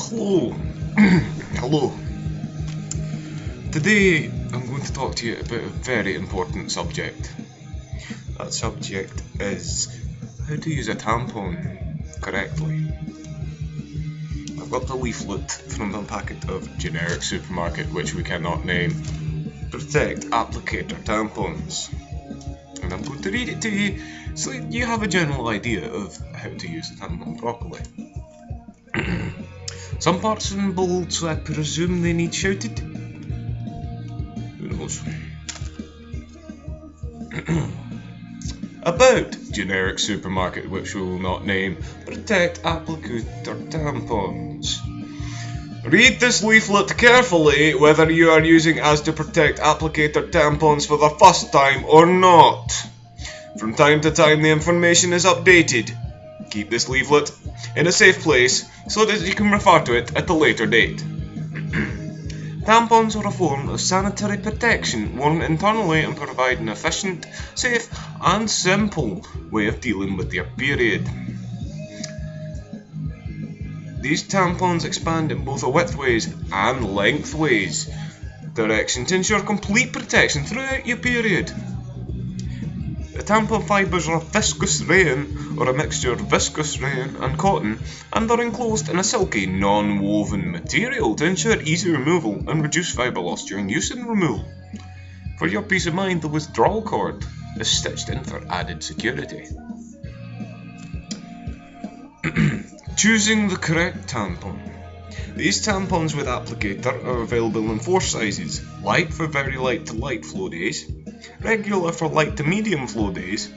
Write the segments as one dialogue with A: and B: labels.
A: Hello. Hello. Today I'm going to talk to you about a very important subject. That subject is how to use a tampon correctly. I've got the leaflet from a packet of generic supermarket which we cannot name. Protect applicator tampons. And I'm going to read it to you so you have a general idea of how to use a tampon properly. Some parts are in bold, so I presume they need shouted. Who knows? About generic supermarket, which we will not name, protect applicator tampons. Read this leaflet carefully whether you are using as to protect applicator tampons for the first time or not. From time to time the information is updated. Keep this leaflet in a safe place so that you can refer to it at a later date. Tampons are a form of sanitary protection worn internally and provide an efficient, safe and simple way of dealing with your period. These tampons expand in both a widthways and lengthways direction to ensure complete protection throughout your period. The tampon fibres are viscous rayon or a mixture of viscous rayon and cotton, and are enclosed in a silky, non-woven material to ensure easy removal and reduce fibre loss during use and removal. For your peace of mind, the withdrawal cord is stitched in for added security. Choosing the correct tampon. These tampons with applicator are available in 4 sizes: light for very light to light flow days, regular for light to medium flow days,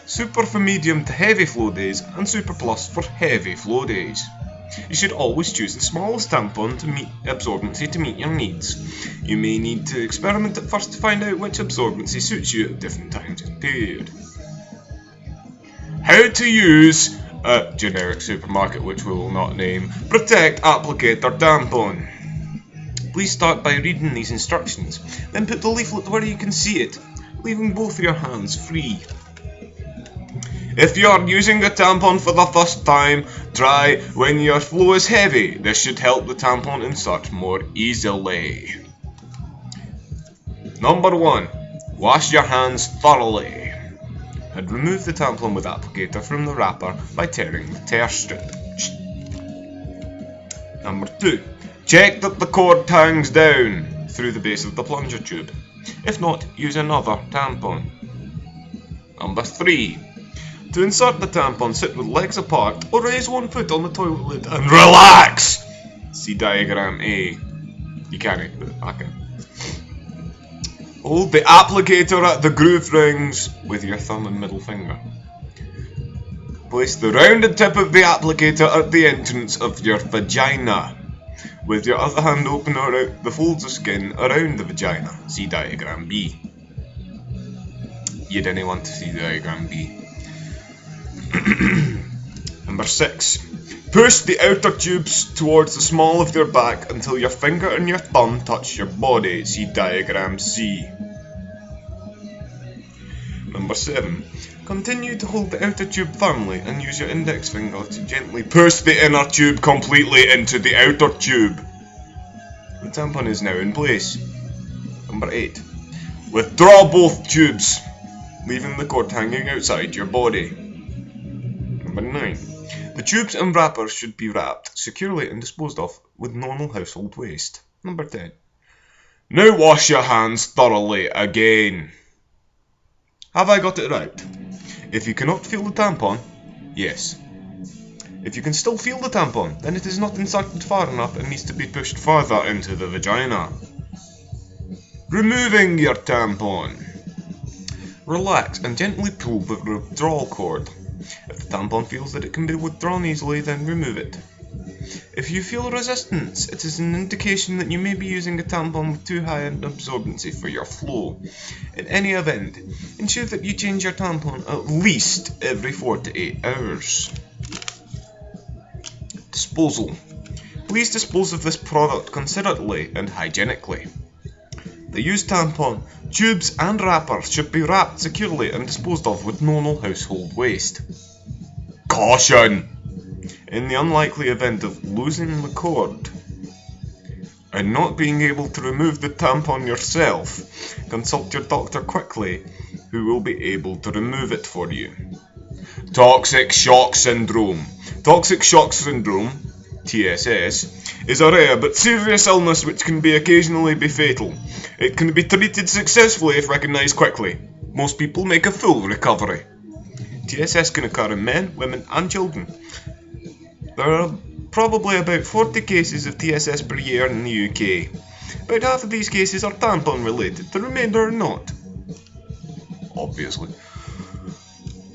A: super for medium to heavy flow days, and super plus for heavy flow days. You should always choose the smallest tampon to meet absorbency to meet your needs. You may need to experiment at first to find out which absorbency suits you at different times of the period. How to use a generic supermarket, which we will not name, protect applicator tampon. Please start by reading these instructions, then put the leaflet where you can see it, leaving both your hands free. If you are using a tampon for the first time, try when your flow is heavy. This should help the tampon insert more easily. Number 1. Wash your hands thoroughly. And remove the tampon with applicator from the wrapper by tearing the tear strip. Number 2. Check that the cord hangs down through the base of the plunger tube. If not, use another tampon. Number 3. To insert the tampon, sit with legs apart or raise one foot on the toilet lid and relax. See diagram A. You can't, but I can. Hold the applicator at the groove rings with your thumb and middle finger. Place the rounded tip of the applicator at the entrance of your vagina, with your other hand open out the folds of skin around the vagina. See diagram B. You didn't want to see diagram B. Number 6. Push the outer tubes towards the small of your back until your finger and your thumb touch your body. See diagram C. Number 7. Continue to hold the outer tube firmly and use your index finger to gently push the inner tube completely into the outer tube. The tampon is now in place. Number 8. Withdraw both tubes, leaving the cord hanging outside your body. Number 9. The tubes and wrappers should be wrapped securely and disposed of with normal household waste. Number 10. Now wash your hands thoroughly again. Have I got it right? If you cannot feel the tampon, yes. If you can still feel the tampon, then it is not inserted far enough and needs to be pushed further into the vagina. Removing your tampon. Relax and gently pull the withdrawal cord. If the tampon feels that it can be withdrawn easily, then remove it. If you feel resistance, it is an indication that you may be using a tampon with too high an absorbency for your flow. In any event, ensure that you change your tampon at least every 4 to 8 hours. Disposal. Please dispose of this product considerately and hygienically. The used tampon, tubes and wrappers should be wrapped securely and disposed of with normal household waste. Caution! In the unlikely event of losing the cord and not being able to remove the tampon yourself, consult your doctor quickly, who will be able to remove it for you. Toxic shock syndrome. Toxic shock syndrome, TSS, is a rare but serious illness which can occasionally be fatal. It can be treated successfully if recognised quickly. Most people make a full recovery. TSS can occur in men, women and children. There are probably about 40 cases of TSS per year in the UK. About half of these cases are tampon related, the remainder are not. Obviously.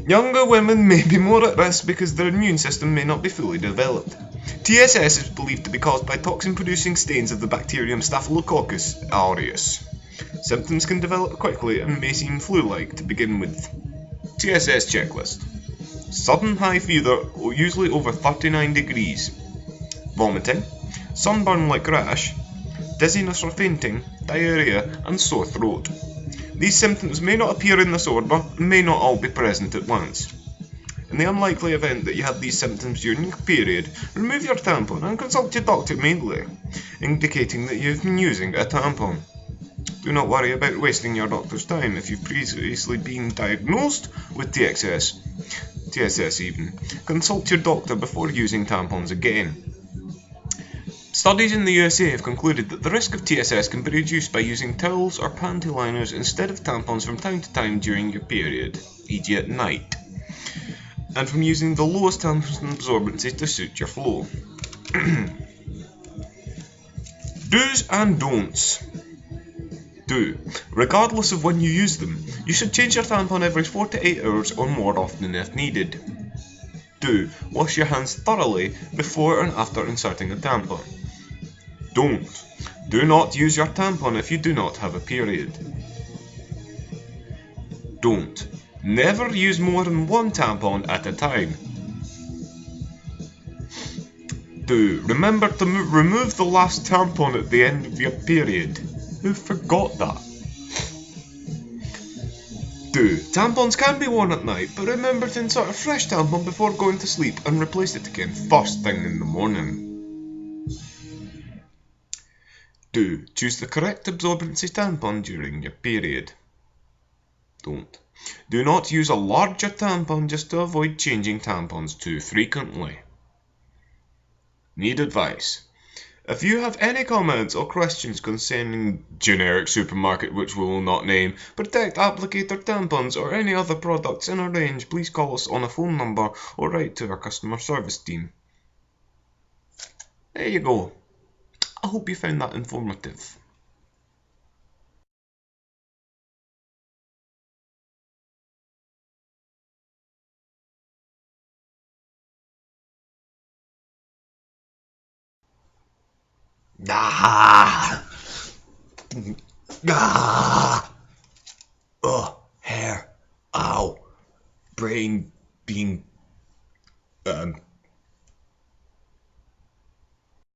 A: Younger women may be more at risk because their immune system may not be fully developed. TSS is believed to be caused by toxin-producing stains of the bacterium Staphylococcus aureus. Symptoms can develop quickly and may seem flu-like to begin with. TSS checklist. Sudden high fever, usually over 39 degrees. Vomiting, sunburn like rash, dizziness or fainting, diarrhea and sore throat. These symptoms may not appear in this order and may not all be present at once. In the unlikely event that you have these symptoms during your period, remove your tampon and consult your doctor immediately, indicating that you have been using a tampon. Do not worry about wasting your doctor's time if you've previously been diagnosed with TSS even. Consult your doctor before using tampons again. Studies in the USA have concluded that the risk of TSS can be reduced by using towels or panty liners instead of tampons from time to time during your period, e.g. at night, and from using the lowest tampon absorbency to suit your flow. Do's and don'ts. Do. Regardless of when you use them, you should change your tampon every 4 to 8 hours or more often if needed. Do. Wash your hands thoroughly before and after inserting a tampon. Don't. Do not use your tampon if you do not have a period. Don't. Never use more than one tampon at a time. Do. Remember to remove the last tampon at the end of your period. Who forgot that? Do. Tampons can be worn at night, but remember to insert a fresh tampon before going to sleep and replace it again first thing in the morning. Do. Choose the correct absorbency tampon during your period. Don't. Do not use a larger tampon just to avoid changing tampons too frequently. Need advice. If you have any comments or questions concerning generic supermarket which we will not name, Protect Applicator tampons or any other products in our range, please call us on a phone number or write to our customer service team. There you go. I hope you found that informative. Ah! Ah! Hair. Ow. Brain being